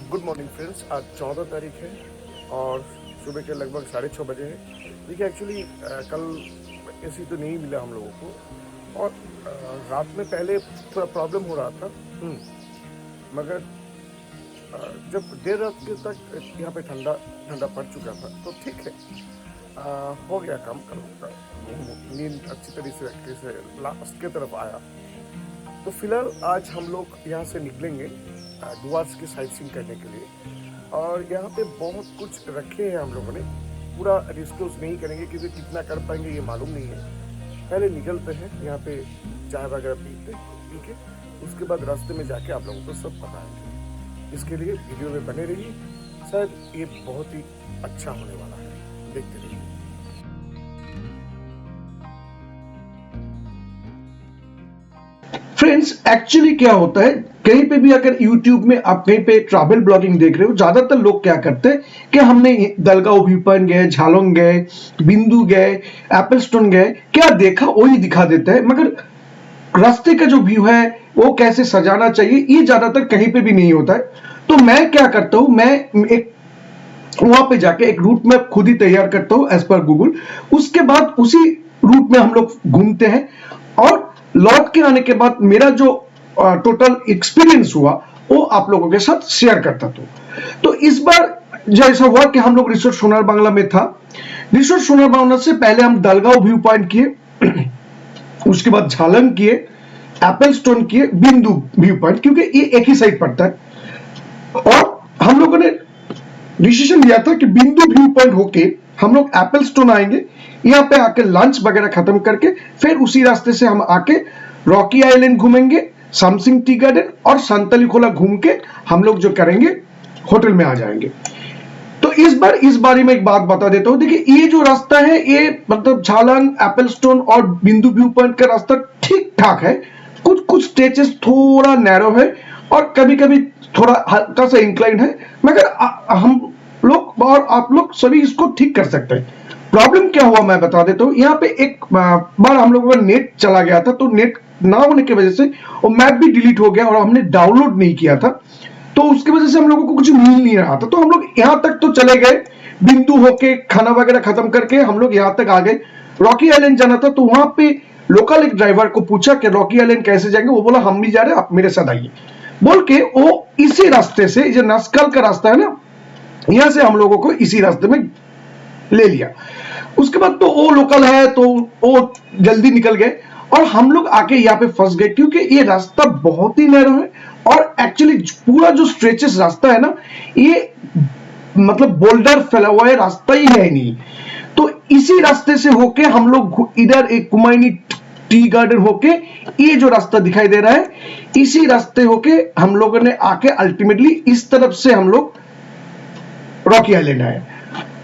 Good morning friends. आज 14 तारीख है और सुबह के लगभग 6:30 बजे है। देखिए एक्चुअली कल एसी तो नहीं मिला हम लोगों को और रात में पहले थोड़ा प्रॉब्लम हो रहा था। मगर जब देर रात के तक यहाँ पे ठंडा ठंडा पड़ चुका था तो ठीक है, हो गया काम। कल नींद अच्छी तरीके से लास्ट की तरफ आया। तो फिलहाल आज हम लोग यहाँ से निकलेंगे डुआर्स की साइट सीइंग करने के लिए और यहाँ पे बहुत कुछ रखे हैं हम लोगों ने। पूरा डिस्क्लोज नहीं करेंगे क्योंकि कितना कर पाएंगे ये मालूम नहीं है। पहले निकलते हैं यहाँ पे चाय वगैरह पीते, ठीक है, उसके बाद रास्ते में जाके आप लोगों को सब बताएंगे। इसके लिए वीडियो में बने रहिए, शायद ये बहुत ही अच्छा होने वाला है, देखते रहिए। फ्रेंड्स, एक्चुअली क्या होता है, कहीं पे भी अगर YouTube में आप कहीं पे ट्रैवल ब्लॉगिंग देख रहे हो, ज्यादातर लोग क्या करते हैं कि हमने दलगांव व्यू पॉइंट गए, झालोंग गए, बिंदु गए, एप्पल स्टोन गए, क्या देखा वही दिखा देता है, मगर रास्ते का जो व्यू है वो कैसे सजाना चाहिए ये ज्यादातर कहीं पे भी नहीं होता है। तो मैं क्या करता हूं, मैं एक वहां पे जाके एक रूट मैप खुद ही तैयार करता हूं एज पर गूगल। उसके बाद उसी रूट में हम लोग घूमते हैं और लौट के आने के बाद मेरा जो टोटल एक्सपीरियंस हुआ वो आप लोगों के साथ शेयर करता था। तो इस बार जैसा हुआ कि हम लोग रिसोर्ट सोनार बांग्ला में था। रिसोर्ट सोनार बांग्ला से पहले हम दलगांव व्यू पॉइंट किए, उसके बाद झालंग किए, एप्पल स्टोन किए, बिंदु व्यू पॉइंट, क्योंकि ये एक ही साइड पड़ता है। और हम लोगों ने डिसीजन लिया था कि बिंदु व्यू पॉइंट होके हम लोग एप्पल स्टोन आएंगे, यहाँ पे आके लंच वगैरह खत्म करके फिर उसी रास्ते से हम आके रॉकी आइलैंड घूमेंगे, समसिंग टी गार्डन और संतली खोला घूम के हम लोग जो करेंगे होटल में आ जाएंगे। तो इस बारे में एक बात बता देता हूं। देखिए, ये जो रास्ता है ये मतलब झालंग, एप्पल स्टोन और बिंदु व्यू पॉइंट का रास्ता ठीक ठाक है। कुछ कुछ स्टेचेस थोड़ा नैरो है और कभी कभी थोड़ा हल्का सा इंक्लाइन है, मगर हम लोग और आप लोग सभी इसको ठीक कर सकते हैं। प्रॉब्लम क्या हुआ मैं बता देता हूँ। यहाँ पे एक बार हम लोगों का नेट चला गया था, तो नेट ना होने की वजह से वो मैप भी डिलीट हो गया और हमने डाउनलोड नहीं किया था, तो उसकी वजह से हम लोगों को कुछ मिल नहीं रहा था। तो हम लोग यहां तक तो चले गए, बिंदु होके खाना वगैरह खत्म करके हम लोग यहां तक आ गए। रॉकी आइलैंड जाना था, तो वहां पे लोकल एक ड्राइवर को पूछा कि रॉकी आइलैंड कैसे जाएंगे। वो बोला हम भी जा रहे हैं, आप मेरे साथ आइए बोल के वो इसी रास्ते से, जो नस्कल का रास्ता है ना, यहां से हम लोगों को इसी रास्ते में ले लिया। उसके बाद तो वो लोकल है तो वो जल्दी निकल गए और हम लोग आके यहाँ पे फंस गए, क्योंकि ये रास्ता बहुत ही नैरो है और एक्चुअली पूरा जो स्ट्रेचेस रास्ता है ना, ये मतलब बोल्डर फैला हुआ है, रास्ता ही है नहीं। तो इसी रास्ते से होके हम लोग इधर एक कुमायनी टी गार्डन होके ये जो रास्ता दिखाई दे रहा है, इसी रास्ते होके हम लोगों ने आके अल्टीमेटली इस तरफ से हम लोग रॉकी आइलैंड आए।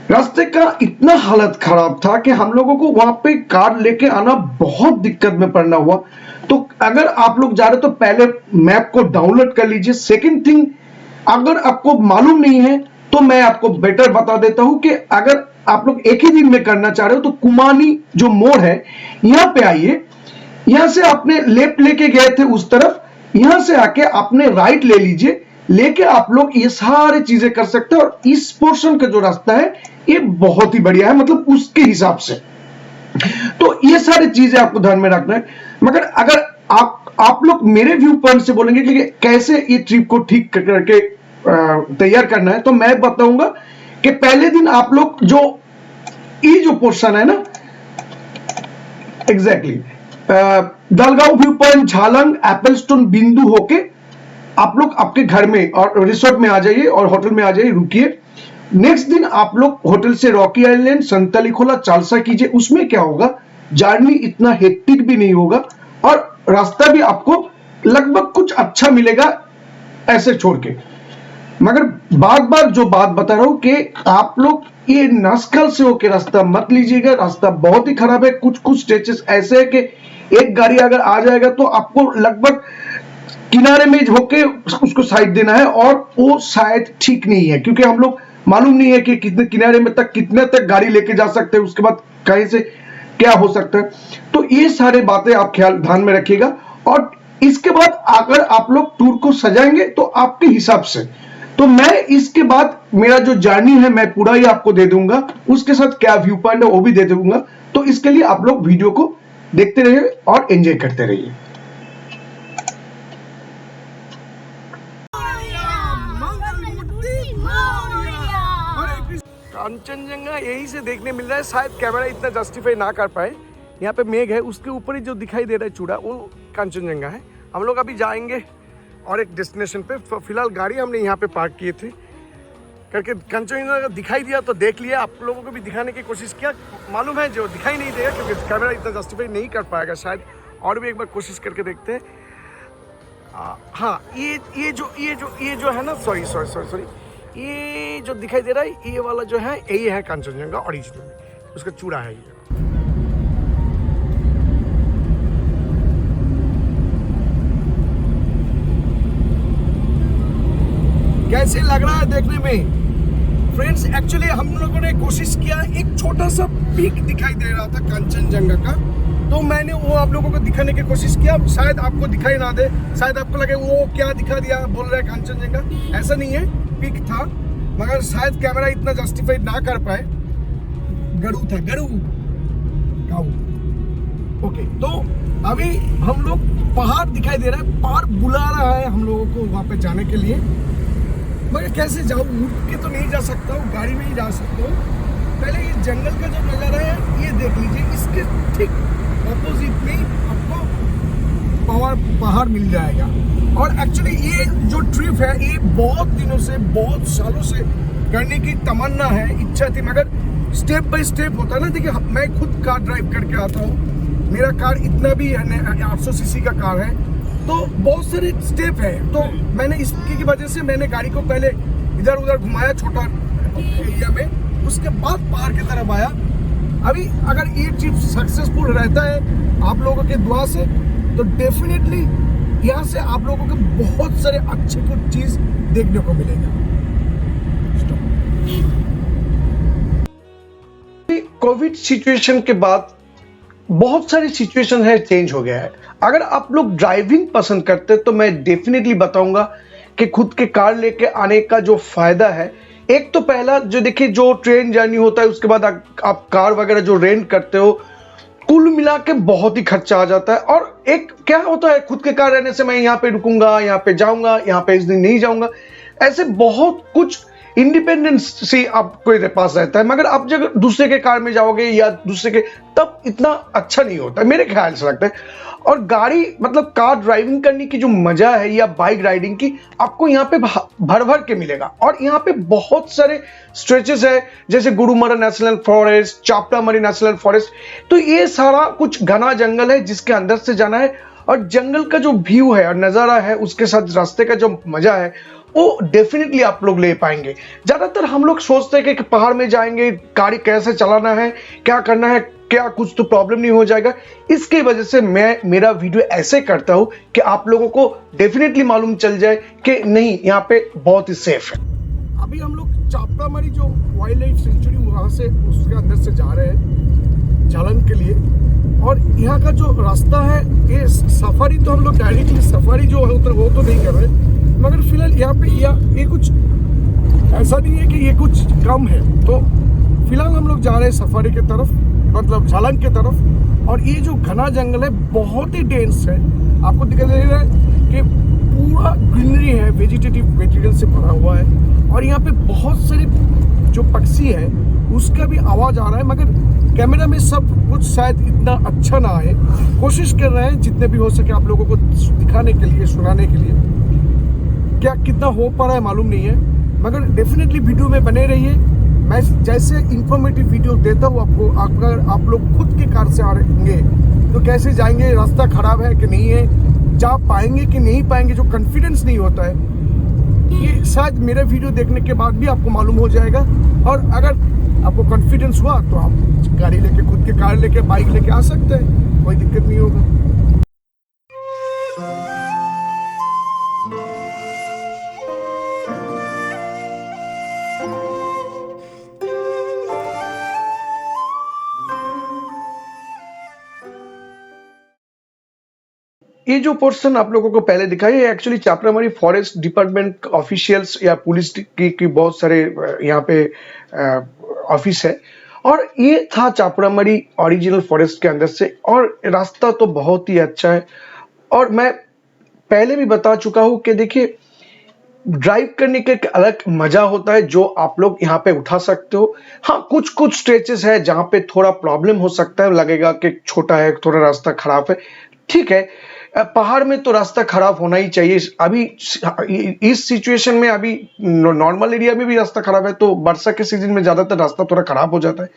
रास्ते का इतना हालत खराब था कि हम लोगों को वहां पे कार लेके आना बहुत दिक्कत में पड़ना हुआ। तो अगर आप लोग जा रहे तो पहले मैप को डाउनलोड कर लीजिए। सेकंड थिंग, अगर आपको मालूम नहीं है तो मैं आपको बेटर बता देता हूं कि अगर आप लोग एक ही दिन में करना चाह रहे हो तो कुमानी जो मोड़ है यहां पे आइए। यहां से आपने लेफ्ट लेके गए थे उस तरफ, यहां से आके आपने राइट ले लीजिए, लेके आप लोग ये सारी चीजें कर सकते हैं। और इस पोर्शन का जो रास्ता है ये बहुत ही बढ़िया है, मतलब उसके हिसाब से। तो ये सारी चीजें आपको ध्यान में रखना है। मगर अगर आप लोग मेरे व्यू पॉइंट से बोलेंगे कि कैसे ये ट्रिप को ठीक करके तैयार करना है, तो मैं बताऊंगा कि पहले दिन आप लोग जो ये जो पोर्शन है ना, exactly Dalgaon view point, Jhalong, apple stone, Bindu होके आप लोग आपके घर में और रिसोर्ट में आ जाइए और होटल में आ जाइए, रुकिए। नेक्स्ट दिन आप लोग होटल से रॉकी आइलैंड, संतली खोला, चालसा कीजिए। उसमें क्या होगा, जर्नी इतना हेक्टिक भी नहीं होगा और रास्ता भी आपको लगभग कुछ अच्छा मिलेगा ऐसे छोड़ के। मगर बार बार जो बात बता रहा हूं कि आप लोग ये नस्कल से होके रास्ता मत लीजिएगा, रास्ता बहुत ही खराब है। कुछ कुछ स्टेचेस ऐसे है कि एक गाड़ी अगर आ जाएगा तो आपको लगभग किनारे में होके उसको साइड देना है और वो शायद ठीक नहीं है, क्योंकि हम लोग मालूम नहीं है कि कितने किनारे में तक कितने तक गाड़ी लेके जा सकते हैं, उसके बाद कहीं से क्या हो सकता है। तो ये सारे बातें आप ख्याल ध्यान में रखिएगा। और इसके बाद अगर आप लोग टूर को सजाएंगे तो आपके हिसाब से, तो मैं इसके बाद मेरा जो जर्नी है मैं पूरा ही आपको दे दूंगा, उसके साथ क्या व्यू पॉइंट है वो भी दे दूंगा। तो इसके लिए आप लोग वीडियो को देखते रहिए और एंजॉय करते रहिए। कांचनजंगा यही से देखने मिल रहा है, शायद कैमरा इतना जस्टिफाई ना कर पाए। यहाँ पे मेघ है, उसके ऊपर ही जो दिखाई दे रहा है चूड़ा, वो कांचनजंगा है। हम लोग अभी जाएंगे और एक डेस्टिनेशन पे। फिलहाल गाड़ी हमने यहाँ पे पार्क किए थे करके कांचनजंगा दिखाई दिया तो देख लिया, आप लोगों को भी दिखाने की कोशिश किया। मालूम है जो दिखाई नहीं देगा क्योंकि कैमरा इतना जस्टिफाई नहीं कर पाएगा शायद, और भी एक बार कोशिश करके देखते हैं। हाँ, ये जो है ना, सॉरी, ये जो दिखाई दे रहा है ये वाला जो है यही है कांचनजंगा ओरिजिनल, उसका चूड़ा है ये। कैसे लग रहा है देखने में फ्रेंड्स? एक्चुअली हम लोगों ने कोशिश किया, एक छोटा सा पीक दिखाई दे रहा था कांचनजंगा का, तो मैंने वो आप लोगों को दिखाने की कोशिश किया। शायद आपको दिखाई ना दे, शायद आपको लगे वो क्या दिखा दिया, बोल रहा है कांचनजंगा। ऐसा नहीं है, पीक था, मगर शायद कैमरा इतना जस्टिफाई ना कर पाए। गड़ू था, गड़ू काऊ। ओके, तो अभी हम लोग पहाड़ दिखाई दे रहा है, पहाड़ बुला रहा है हम लोगों को वहां पे जाने के लिए। मगर कैसे जाऊँ? उठ के तो नहीं जा सकता हूँ, गाड़ी में ही जा सकता हूँ। पहले ये जंगल का जो नज़ारा है ये देख लीजिए, इसके ठीक अपोजिट में आपको पहाड़ मिल जाएगा। और एक्चुअली ये जो ट्रिप है ये बहुत दिनों से, बहुत सालों से करने की तमन्ना है, इच्छा थी, मगर स्टेप बाय स्टेप होता है ना। देखिए, मैं खुद कार ड्राइव करके आता हूँ, मेरा कार इतना भी है, 800 सीसी का कार है, तो बहुत सारे स्टेप है। तो मैंने इसकी वजह से मैंने गाड़ी को पहले इधर उधर घुमाया छोटा एरिया में, उसके बाद पहाड़ की तरफ आया। अभी अगर ये ट्रिप सक्सेसफुल रहता है आप लोगों के दुआ से, तो डेफिनेटली यहाँ से आप लोगों को बहुत सारे अच्छे कुछ चीज देखने को मिलेगा। कोविड सिचुएशन के बाद बहुत सारी सिचुएशन है, चेंज हो गया है। अगर आप लोग ड्राइविंग पसंद करते हैं तो मैं डेफिनेटली बताऊंगा कि खुद के कार लेके आने का जो फायदा है, एक तो पहला जो देखिए, जो ट्रेन जर्नी होता है उसके बाद आप कार वगैरह जो रेंट करते हो, कुल मिला के बहुत ही खर्चा आ जाता है। और एक क्या होता है, खुद के कार रहने से मैं यहाँ पे रुकूंगा, यहाँ पे जाऊंगा, यहाँ पे इस दिन नहीं जाऊंगा, ऐसे बहुत कुछ इंडिपेंडेंस से आपके पास रहता है। मगर आप जब दूसरे के कार में जाओगे या दूसरे के, तब इतना अच्छा नहीं होता मेरे ख्याल से लगता है। और गाड़ी मतलब कार ड्राइविंग करने की जो मजा है या बाइक राइडिंग की, आपको यहाँ पे भर भर के मिलेगा। और यहाँ पे बहुत सारे स्ट्रेचेस है, जैसे गुरुमरा नेशनल फॉरेस्ट, चापटामरी नेशनल फॉरेस्ट, तो ये सारा कुछ घना जंगल है जिसके अंदर से जाना है। और जंगल का जो व्यू है और नजारा है, उसके साथ रास्ते का जो मजा है, वो डेफिनेटली आप लोग ले पाएंगे। ज्यादातर हम लोग सोचते हैं कि पहाड़ में जाएंगे, गाड़ी कैसे चलाना है, क्या करना है, क्या कुछ तो प्रॉब्लम नहीं हो जाएगा। इसकी वजह से मैं मेरा वीडियो ऐसे करता हूं कि आप लोगों को डेफिनेटली मालूम चल जाए कि नहीं, यहाँ पे बहुत ही सेफ है। अभी हम लोग चापटामरी जो वाइल्ड लाइफ सेंचुरी, वहां से उसके अंदर से जा रहे हैं झालंग के लिए। और यहाँ का जो रास्ता है, ये सफारी तो हम लोग डायरेक्टली सफारी जो होता है वो तो नहीं कर रहे, मगर फिलहाल यहाँ पे ये कुछ ऐसा नहीं है कि ये कुछ कम है। तो फिलहाल हम लोग जा रहे हैं सफारी की तरफ, मतलब झालंग की तरफ। और ये जो घना जंगल है बहुत ही डेंस है, आपको दिखाई दे रहा है कि पूरा ग्रीनरी है, वेजिटेटिव मटेरियल से भरा हुआ है। और यहाँ पे बहुत सारे जो पक्षी है उसका भी आवाज आ रहा है, मगर कैमरा में सब कुछ शायद इतना अच्छा ना आए। कोशिश कर रहे हैं जितने भी हो सके आप लोगों को दिखाने के लिए, सुनाने के लिए। क्या कितना हो पा रहा है मालूम नहीं है, मगर डेफिनेटली वीडियो में बने रहिए। मैं जैसे इंफॉर्मेटिव वीडियो देता हूँ आपको, अगर आप लोग खुद के कार से आ रहेंगे तो कैसे जाएंगे, रास्ता खराब है कि नहीं है, जा पाएंगे कि नहीं पाएंगे, जो कॉन्फिडेंस नहीं होता है, ये शायद मेरा वीडियो देखने के बाद भी आपको मालूम हो जाएगा। और अगर आपको कॉन्फिडेंस हुआ तो आप गाड़ी लेके, खुद के कार लेके, बाइक लेके आ सकते हैं, कोई दिक्कत नहीं होगा। ये जो पोर्शन आप लोगों को पहले दिखाई है एक्चुअली चापरामारी फॉरेस्ट डिपार्टमेंट ऑफिशियल्स या पुलिस की बहुत सारे यहाँ पे ऑफिस है, और ये था चापरामारी ओरिजिनल फॉरेस्ट के अंदर से, और रास्ता तो बहुत ही अच्छा है। और मैं पहले भी बता चुका हूं कि देखिए ड्राइव करने का एक अलग मजा होता है जो आप लोग यहाँ पे उठा सकते हो। हाँ, कुछ कुछ स्ट्रेचेस है जहां पे थोड़ा प्रॉब्लम हो सकता है, लगेगा कि छोटा है, थोड़ा रास्ता खराब है, ठीक है। पहाड़ में तो रास्ता खराब होना ही चाहिए। अभी इस सिचुएशन में अभी नॉर्मल एरिया में भी रास्ता खराब है, तो वर्षा के सीजन में ज्यादातर रास्ता थोड़ा खराब हो जाता है,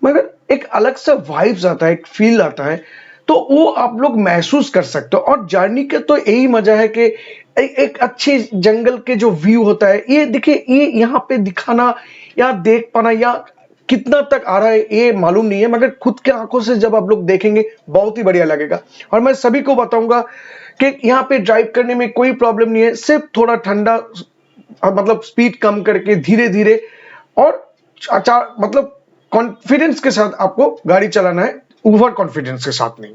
मगर एक अलग सा वाइब्स आता है, एक फील आता है, तो वो आप लोग महसूस कर सकते हो। और जर्नी के तो यही मजा है कि एक अच्छे जंगल के जो व्यू होता है, ये देखिए, ये यहाँ पे दिखाना या देख पाना या कितना तक आ रहा है ये मालूम नहीं है, मगर खुद के आंखों से जब आप लोग देखेंगे बहुत ही बढ़िया लगेगा। और मैं सभी को बताऊंगा कि यहाँ पे ड्राइव करने में कोई प्रॉब्लम नहीं है, सिर्फ थोड़ा ठंडा, मतलब स्पीड कम करके धीरे धीरे, और मतलब कॉन्फिडेंस के साथ आपको गाड़ी चलाना है, ओवर कॉन्फिडेंस के साथ नहीं।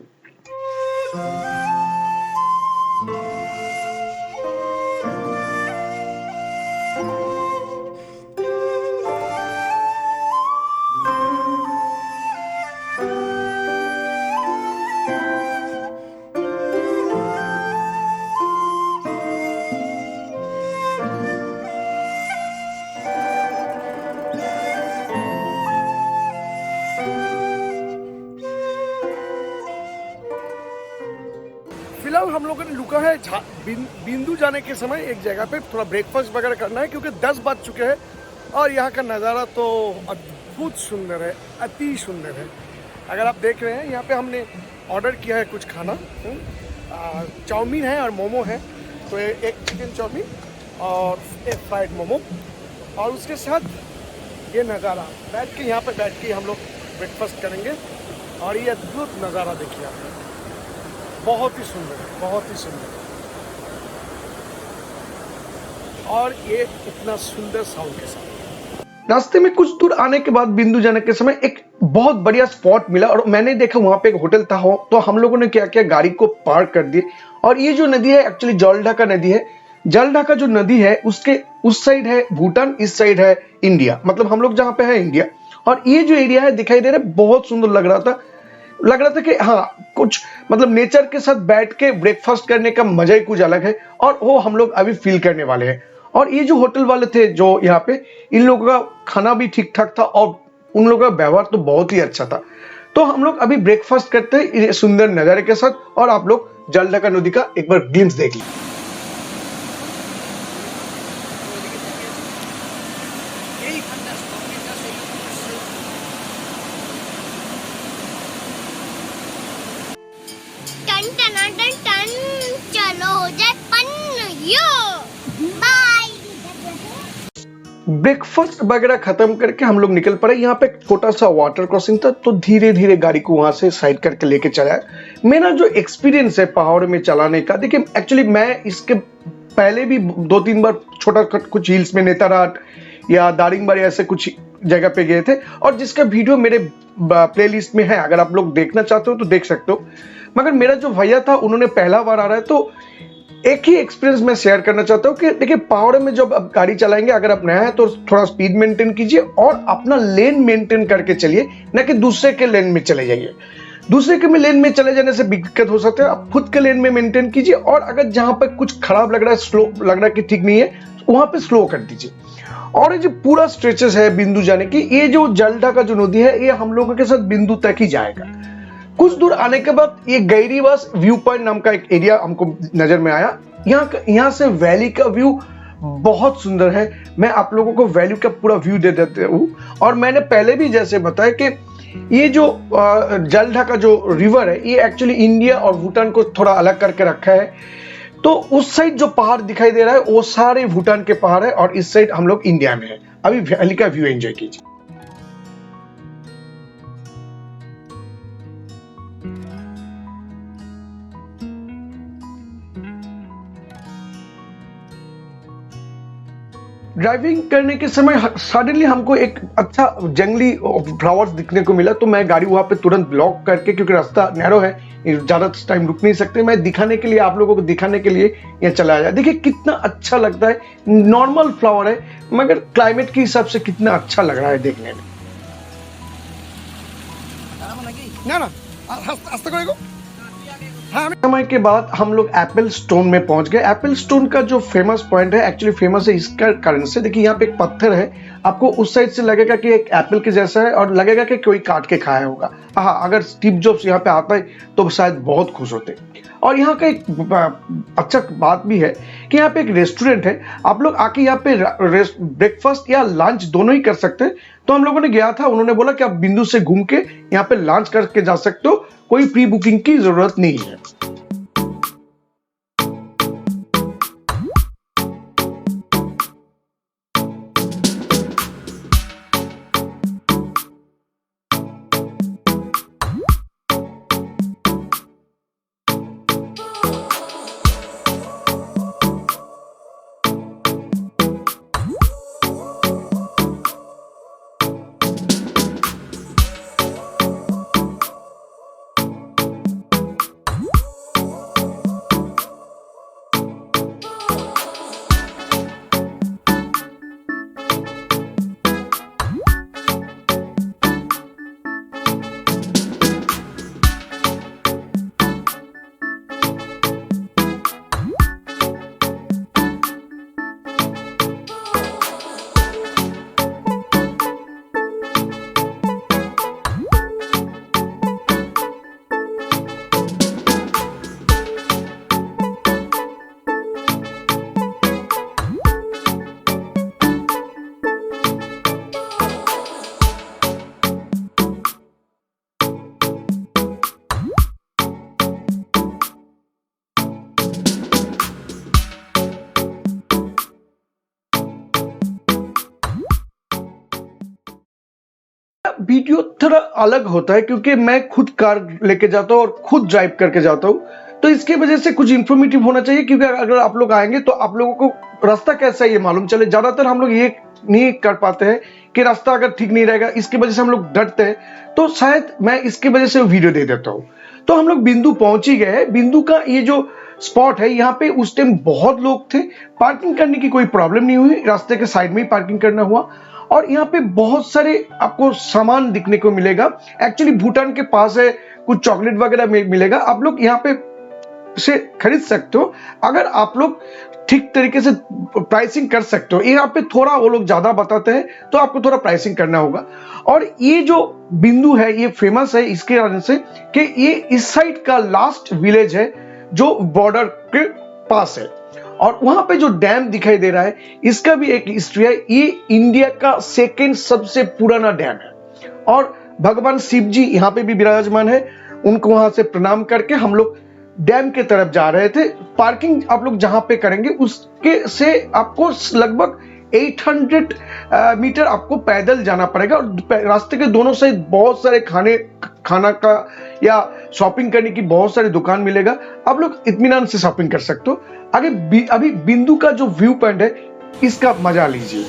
फिलहाल हम लोगों ने रुका है बिंदु जाने के समय एक जगह पे थोड़ा ब्रेकफास्ट वगैरह करना है, क्योंकि 10 बज चुके हैं और यहाँ का नज़ारा तो अद्भुत सुंदर है, अति सुंदर है। अगर आप देख रहे हैं यहाँ पे हमने ऑर्डर किया है कुछ खाना, चाउमीन है और मोमो है, तो एक चिकन चाउमीन और एक फ्राइड मोमो, और उसके साथ ये नज़ारा, बैठ के यहाँ पे बैठ के हम लोग ब्रेकफास्ट करेंगे। और ये अद्भुत नज़ारा देखिए आप, बहुत ही सुंदर है, बहुत ही सुंदर, और ये इतना सुंदर साउंड के साथ। रास्ते में कुछ दूर आने के बाद बिंदु जाने के समय एक बहुत बढ़िया स्पॉट मिला, और मैंने देखा वहां पे एक होटल था, तो हम लोगों ने क्या किया, गाड़ी को पार्क कर दिए। और ये जो नदी है एक्चुअली जलढाका नदी है। जलढाका जो नदी है उसके उस साइड है भूटान, इस साइड है इंडिया, मतलब हम लोग जहां पे है इंडिया। और ये जो एरिया है दिखाई दे रहा है, बहुत सुंदर लग रहा था कि हाँ, कुछ मतलब नेचर के साथ बैठ के ब्रेकफास्ट करने का मजा ही कुछ अलग है, और वो हम लोग अभी फील करने वाले हैं। और ये जो होटल वाले थे जो यहाँ पे, इन लोगों का खाना भी ठीक ठाक था और उन लोगों का व्यवहार तो बहुत ही अच्छा था। तो हम लोग अभी ब्रेकफास्ट करते हैं ये सुंदर नजारे के साथ, और आप लोग जलढाका नदी का एक बार ग्लिम्स देख लीजिए। टन टन टन टन, चलो हो जाए फन यो बाय। ब्रेकफास्ट वगैरह खत्म करके हम लोग निकल पड़े। यहाँ पे एक छोटा सा वाटर क्रॉसिंग था, तो धीरे धीरे गाड़ी को वहां से साइड करके लेके चला। मेरा जो एक्सपीरियंस है पहाड़ में चलाने का, देखिए एक्चुअली मैं इसके पहले भी 2-3 बार छोटा कुछ हिल्स में, नेताराट या दारिंगबाड़ी ऐसे कुछ जगह पे गए थे, और जिसका वीडियो मेरे प्लेलिस्ट में है, अगर आप लोग देखना चाहते हो तो देख सकते हो। मगर मेरा जो भैया था उन्होंने पहला बार आ रहा है, तो एक ही एक्सपीरियंस मैं शेयर करना चाहता हूँ कि देखिए पहाड़ में जब आप गाड़ी चलाएंगे, अगर आप नया है तो थोड़ा स्पीड मेंटेन कीजिए और अपना लेन मेंटेन करके चलिए, ना कि दूसरे के लेन में चले जाइए। दूसरे के लेन में चले जाने से दिक्कत हो सकता है, आप खुद के लेन में मेंटेन कीजिए, और अगर जहां पर कुछ खराब लग रहा है, स्लो लग रहा है कि ठीक नहीं है, वहां पे स्लो कर दीजिए। और ये जो पूरा स्ट्रेचेस है बिंदु जाने की, ये जो जलढाका जो नदी है, ये हम लोगों के साथ बिंदु तक ही जाएगा। कुछ दूर आने के बाद ये गैरीवास व्यू पॉइंट नाम का एक एरिया हमको नजर में आया। यहाँ से वैली का व्यू बहुत सुंदर है। मैं आप लोगों को वैली का पूरा व्यू दे देते हूँ। और मैंने पहले भी जैसे बताया कि ये जो जलढाका जो रिवर है, ये एक्चुअली इंडिया और भूटान को थोड़ा अलग करके रखा है। तो उस साइड जो पहाड़ दिखाई दे रहा है वो सारे भूटान के पहाड़ है, और इस साइड हम लोग इंडिया में है। अभी वैली का व्यू एंजॉय कीजिए। ड्राइविंग करने के समय सडनली हमको एक अच्छा जंगली फ्लावर्स दिखने को मिला, तो मैं गाड़ी वहां पे तुरंत ब्लॉक करके, क्योंकि रास्ता नैरो है, ज्यादा टाइम रुक नहीं सकते, मैं दिखाने के लिए, आप लोगों को दिखाने के लिए यहाँ चला आया। देखिए कितना अच्छा लगता है, नॉर्मल फ्लावर है मगर क्लाइमेट के हिसाब से कितना अच्छा लग रहा है देखने में। না না আস্তে করে গো। समय के बाद हम लोग एप्पल स्टोन में पहुंच गए। एप्पल स्टोन का जो फेमस पॉइंट है, एक्चुअली फेमस है इसका कारण से, देखिए यहाँ पे एक पत्थर है, आपको उस साइड से लगेगा कि एक एप्पल के जैसा है और लगेगा कि कोई काट के खाया होगा। हाँ, अगर स्टीव जॉब्स यहाँ पे आता है तो शायद बहुत खुश होते। और यहाँ का एक अच्छा बात भी है कि यहाँ पे एक रेस्टोरेंट है, आप लोग आके यहाँ पे ब्रेकफास्ट या लंच दोनों ही कर सकते हैं। तो हम लोगों ने गया था, उन्होंने बोला कि आप बिंदु से घूम के यहाँ पे लंच करके जा सकते हो, कोई प्री बुकिंग की जरूरत नहीं है। वीडियो थोड़ा अलग होता है क्योंकि मैं खुद कार लेके जाता हूँ और खुद ड्राइव करके जाता हूँ, तो इसके वजह से कुछ इंफॉर्मेटिव होना चाहिए, क्योंकि अगर आप लोग आएंगे तो आप लोगों को रास्ता कैसा है ये मालूम चले। ज्यादातर हम लोग ये नहीं कर पाते हैं कि रास्ता अगर ठीक नहीं रहेगा, इसकी वजह से हम लोग डरते हैं, तो शायद मैं इसके वजह से वीडियो दे देता हूँ। तो हम लोग बिंदु पहुंच ही गए। बिंदु का ये जो स्पॉट है, यहाँ पे उस टाइम बहुत लोग थे, पार्किंग करने की कोई प्रॉब्लम नहीं हुई, रास्ते के साइड में ही पार्किंग करना हुआ। और यहाँ पे बहुत सारे आपको सामान दिखने को मिलेगा। एक्चुअली भूटान के पास है, कुछ चॉकलेट वगैरह मिलेगा, आप लोग यहाँ पे से खरीद सकते हो अगर आप लोग ठीक तरीके से प्राइसिंग कर सकते हो। यहाँ पे थोड़ा वो लोग ज्यादा बताते हैं, तो आपको थोड़ा प्राइसिंग करना होगा। और ये जो बिंदु है ये फेमस है इसके वजह से कि ये इस साइड का लास्ट विलेज है जो बॉर्डर के पास है। और वहां पे जो डैम दिखाई दे रहा है, इसका भी एक हिस्ट्री है। ये इंडिया का सेकेंड सबसे पुराना डैम है और भगवान शिव जी यहाँ पे भी विराजमान है। उनको वहां से प्रणाम करके हम लोग डैम के तरफ जा रहे थे। पार्किंग आप लोग जहां पे करेंगे उसके से आपको लगभग 800 मीटर आपको पैदल जाना पड़ेगा। और रास्ते के दोनों साइड बहुत सारे खाना का या शॉपिंग करने की बहुत सारी दुकान मिलेगा, आप लोग इत्मीनान से शॉपिंग कर सकते हो। आगे अभी बिंदु का जो व्यू पॉइंट है इसका मजा लीजिए।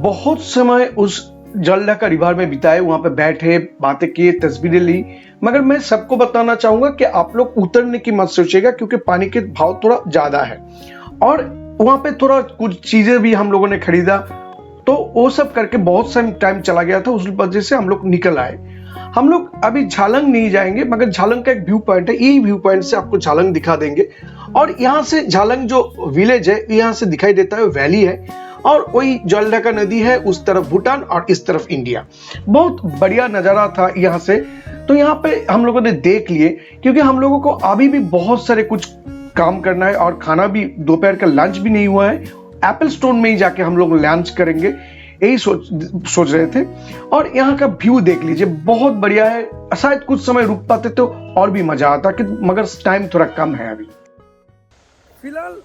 बहुत समय उस जलढका रिवर में बिताए, वहां पे बैठे, बातें किए, तस्वीरें ली। मगर मैं सबको बताना चाहूंगा कि आप लोग उतरने की मत सोचिएगा, क्योंकि पानी के भाव थोड़ा ज्यादा है और वहां पे थोड़ा कुछ चीजें भी हम लोगों ने खरीदा, तो वो सब करके बहुत सा टाइम चला गया था। उस वजह से हम लोग निकल आए। हम लोग अभी झालंग नहीं जाएंगे, मगर झालंग का एक व्यू पॉइंट है, यही व्यू पॉइंट से आपको झालंग दिखा देंगे। और यहाँ से झालंग जो विलेज है, यहाँ से दिखाई देता है, वैली है और वही जलढका नदी है, उस तरफ भूटान और इस तरफ इंडिया। बहुत बढ़िया नजारा था यहाँ से। तो यहाँ पे हम लोगों ने देख लिए, क्योंकि हम लोगों को अभी भी बहुत सारे कुछ काम करना है और खाना भी, दोपहर का लंच भी नहीं हुआ है। एप्पल स्टोन में ही जाके हम लोग लंच करेंगे, यही सोच रहे थे। और यहाँ का व्यू देख लीजिए, बहुत बढ़िया है। शायद कुछ समय रुक पाते तो और भी मजा आता, मगर टाइम थोड़ा कम है अभी। फिलहाल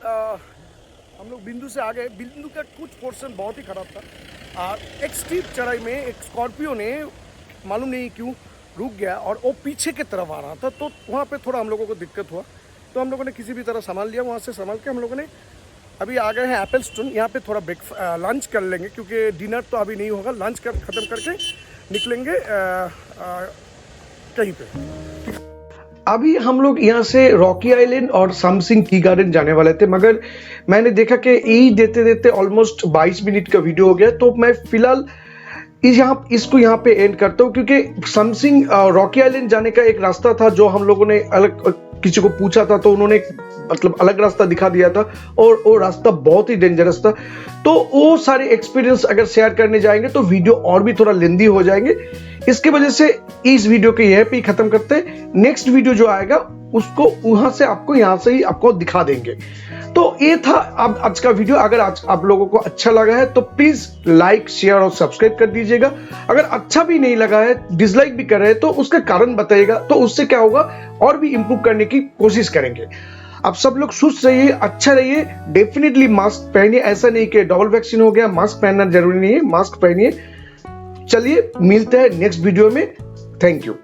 हम लोग बिंदु से आ गए। बिंदु का कुछ पोर्शन बहुत ही खराब था। एक स्टीप चढ़ाई में एक स्कॉर्पियो ने मालूम नहीं क्यों रुक गया और वो पीछे की तरफ आ रहा था, तो वहाँ पे थोड़ा हम लोगों को दिक्कत हुआ। तो हम लोगों ने किसी भी तरह संभाल लिया। वहाँ से संभाल के हम लोगों ने अभी आ गए हैं एप्पल स्टोन। यहाँ पे थोड़ा लंच कर लेंगे, क्योंकि डिनर तो अभी नहीं होगा। लंच खत्म करके निकलेंगे कहीं पे। अभी हम लोग यहाँ से रॉकी आइलैंड और समसिंग टी गार्डन जाने वाले थे, मगर मैंने देखा कि यही देते देते ऑलमोस्ट 22 मिनट का वीडियो हो गया। तो मैं फिलहाल इसको यहाँ पे एंड करता हूँ, क्योंकि समसिंग रॉकी आइलैंड जाने का एक रास्ता था जो हम लोगों ने अलग किसी को पूछा था, तो उन्होंने मतलब अलग रास्ता दिखा दिया था और वो रास्ता बहुत ही डेंजरस था। तो वो सारे एक्सपीरियंस अगर शेयर करने जाएंगे तो वीडियो और भी थोड़ा लेंदी हो जाएंगे। इसकी वजह से इस वीडियो के यहीं पे खत्म करते हैं। नेक्स्ट वीडियो जो आएगा उसको वहां से आपको यहाँ से ही आपको दिखा देंगे। तो ये था अब आज का वीडियो। अगर आज आप लोगों को अच्छा लगा है तो प्लीज लाइक, शेयर और सब्सक्राइब कर दीजिएगा। अगर अच्छा भी नहीं लगा है, डिसलाइक भी कर रहे हैं, तो उसका कारण बताइएगा, तो उससे क्या होगा और भी इंप्रूव करने की कोशिश करेंगे। आप सब लोग सुस्त रहिए, अच्छा रहिए। डेफिनेटली मास्क पहनिए। ऐसा नहीं कि डबल वैक्सीन हो गया, मास्क पहनना जरूरी नहीं है, मास्क पहनिए। चलिए मिलते हैं नेक्स्ट वीडियो में। Thank you.